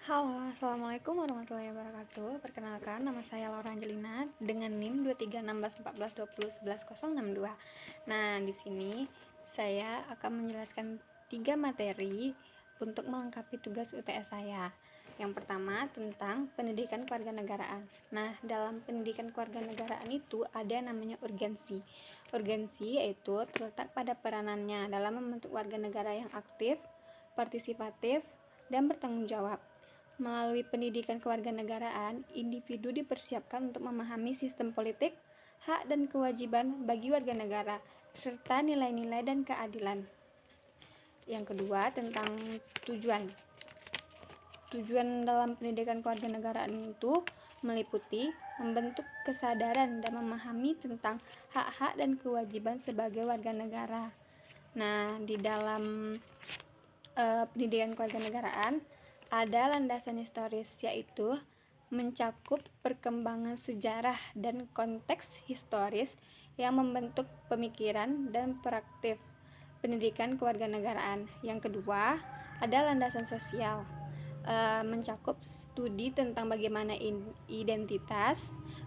Halo, Assalamualaikum warahmatullahi wabarakatuh. Perkenalkan, nama saya Laura Angelina dengan NIM 23161420111062. Nah, di sini saya akan menjelaskan 3 materi untuk melengkapi tugas UTS saya. Yang pertama tentang pendidikan kewarganegaraan. Nah, dalam pendidikan kewarganegaraan itu ada yang namanya urgensi. Urgensi yaitu terletak pada peranannya dalam membentuk warga negara yang aktif, partisipatif, dan bertanggung jawab. Melalui pendidikan kewarganegaraan, individu dipersiapkan untuk memahami sistem politik, hak dan kewajiban bagi warga negara, serta nilai-nilai dan keadilan. Yang kedua, tentang tujuan. Tujuan dalam pendidikan kewarganegaraan itu meliputi membentuk kesadaran dan memahami tentang hak-hak dan kewajiban sebagai warga negara. Nah, di dalam pendidikan kewarganegaraan ada landasan historis, yaitu mencakup perkembangan sejarah dan konteks historis yang membentuk pemikiran dan praktik pendidikan kewarganegaraan. Yang kedua, ada landasan sosial, mencakup studi tentang bagaimana identitas,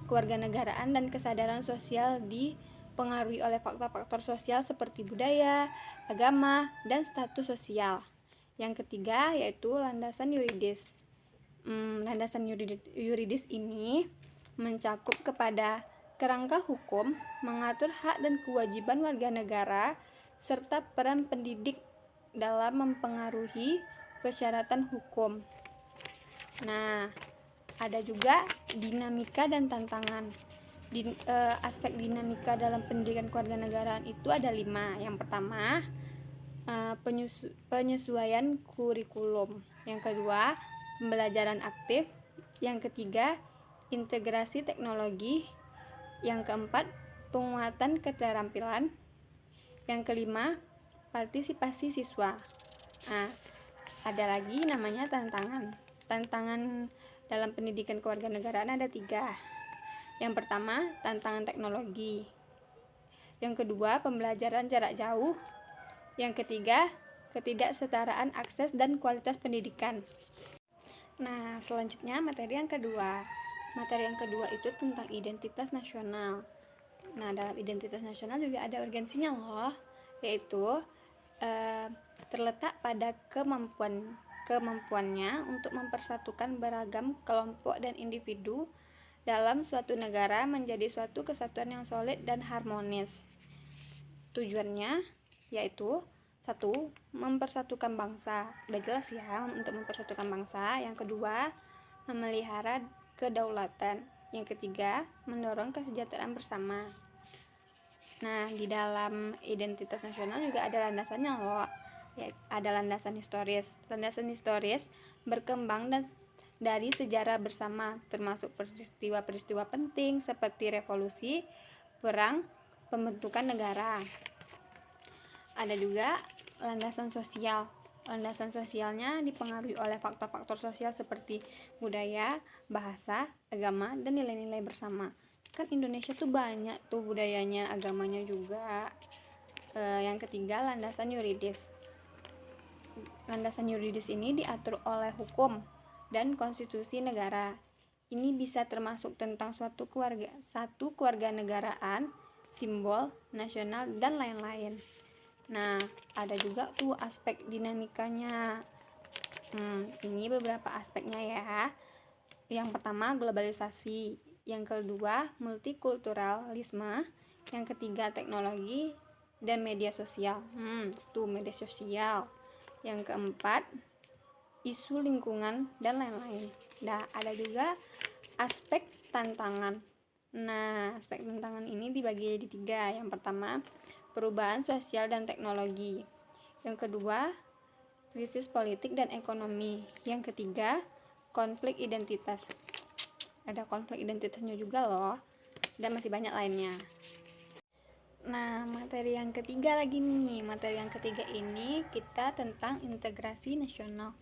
kewarganegaraan, dan kesadaran sosial dipengaruhi oleh faktor-faktor sosial seperti budaya, agama, dan status sosial. Yang ketiga yaitu landasan yuridis. Landasan yuridis ini mencakup kepada kerangka hukum, mengatur hak dan kewajiban warga negara, serta peran pendidik dalam mempengaruhi persyaratan hukum. Nah, ada juga dinamika dan tantangan. Aspek dinamika dalam pendidikan kewarganegaraan itu ada 5. Yang pertama, penyesuaian kurikulum. Yang kedua, pembelajaran aktif. Yang ketiga, integrasi teknologi. Yang keempat, penguatan keterampilan. Yang kelima, partisipasi siswa. Nah, ada lagi namanya tantangan. Tantangan dalam pendidikan kewarganegaraan ada 3. Yang pertama, tantangan teknologi. Yang kedua, pembelajaran jarak jauh. Yang ketiga, ketidaksetaraan akses dan kualitas pendidikan. Nah, selanjutnya materi yang kedua. Materi yang kedua itu tentang identitas nasional. Nah, dalam identitas nasional juga ada urgensinya loh, yaitu terletak pada kemampuannya untuk mempersatukan beragam kelompok dan individu dalam suatu negara menjadi suatu kesatuan yang solid dan harmonis. Tujuannya yaitu 1. Mempersatukan bangsa. Udah jelas ya, untuk mempersatukan bangsa. Yang kedua, memelihara kedaulatan. Yang ketiga, mendorong kesejahteraan bersama. Nah, di dalam identitas nasional juga ada landasannya loh. Ya, ada landasan historis. Landasan historis berkembang dari sejarah bersama, termasuk peristiwa-peristiwa penting seperti revolusi, perang, pembentukan negara. Ada juga landasan sosial. Landasan sosialnya dipengaruhi oleh faktor-faktor sosial seperti budaya, bahasa, agama, dan nilai-nilai bersama. Kan Indonesia tuh banyak tuh budayanya, agamanya juga. Yang ketiga, landasan yuridis. Landasan yuridis ini diatur oleh hukum dan konstitusi negara. Ini bisa termasuk tentang satu kewarganegaraan, simbol nasional, dan lain-lain. Nah, ada juga tuh aspek dinamikanya. Ini beberapa aspeknya ya. Yang pertama, globalisasi. Yang kedua, multikulturalisme. Yang ketiga, teknologi dan media sosial. Tuh media sosial. Yang keempat, isu lingkungan dan lain-lain. Nah, ada juga aspek tantangan. Nah, aspek tantangan ini dibagi jadi 3. Yang pertama, perubahan sosial dan teknologi. Yang kedua, krisis politik dan ekonomi. Yang ketiga, konflik identitas. Ada konflik identitasnya juga loh, dan masih banyak lainnya. Nah, materi yang ketiga lagi nih. Materi yang ketiga ini kita tentang integrasi nasional.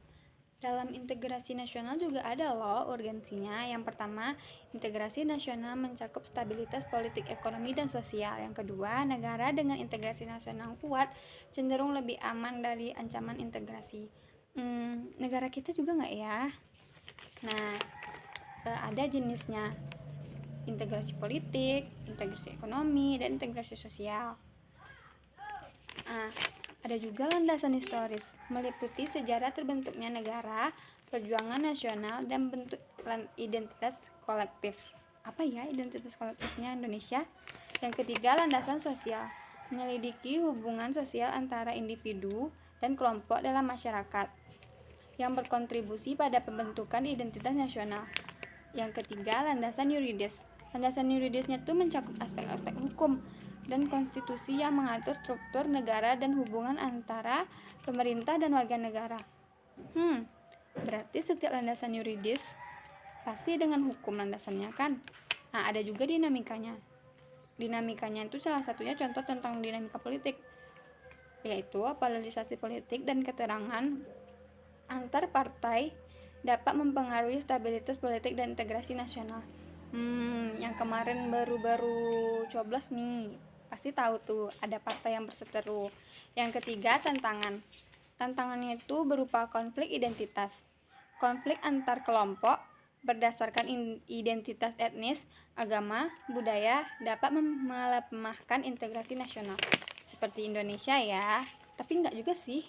Dalam integrasi nasional juga ada loh urgensinya. Yang pertama, integrasi nasional mencakup stabilitas politik, ekonomi, dan sosial. Yang kedua, negara dengan integrasi nasional kuat cenderung lebih aman dari ancaman integrasi. Negara kita juga nggak ya? Nah, ada jenisnya: integrasi politik, integrasi ekonomi, dan integrasi sosial. Ada juga landasan historis, meliputi sejarah terbentuknya negara, perjuangan nasional, dan bentuk identitas kolektif. Apa ya identitas kolektifnya Indonesia? Yang ketiga, landasan sosial, menyelidiki hubungan sosial antara individu dan kelompok dalam masyarakat yang berkontribusi pada pembentukan identitas nasional. Yang ketiga, landasan yuridis. Landasan yuridisnya itu mencakup aspek-aspek hukum dan konstitusi yang mengatur struktur negara dan hubungan antara pemerintah dan warga negara. Berarti setiap landasan yuridis pasti dengan hukum landasannya kan? Nah, ada juga dinamikanya. Dinamikanya itu salah satunya contoh tentang dinamika politik, yaitu polarisasi politik dan keterangan antar partai dapat mempengaruhi stabilitas politik dan integrasi nasional. Yang kemarin baru-baru coblos nih, pasti tahu tuh ada partai yang berseteru. Yang ketiga, tantangan. Tantangannya itu berupa konflik identitas. Konflik antar kelompok berdasarkan identitas etnis, agama, budaya dapat melemahkan integrasi nasional. Seperti Indonesia ya, tapi enggak juga sih.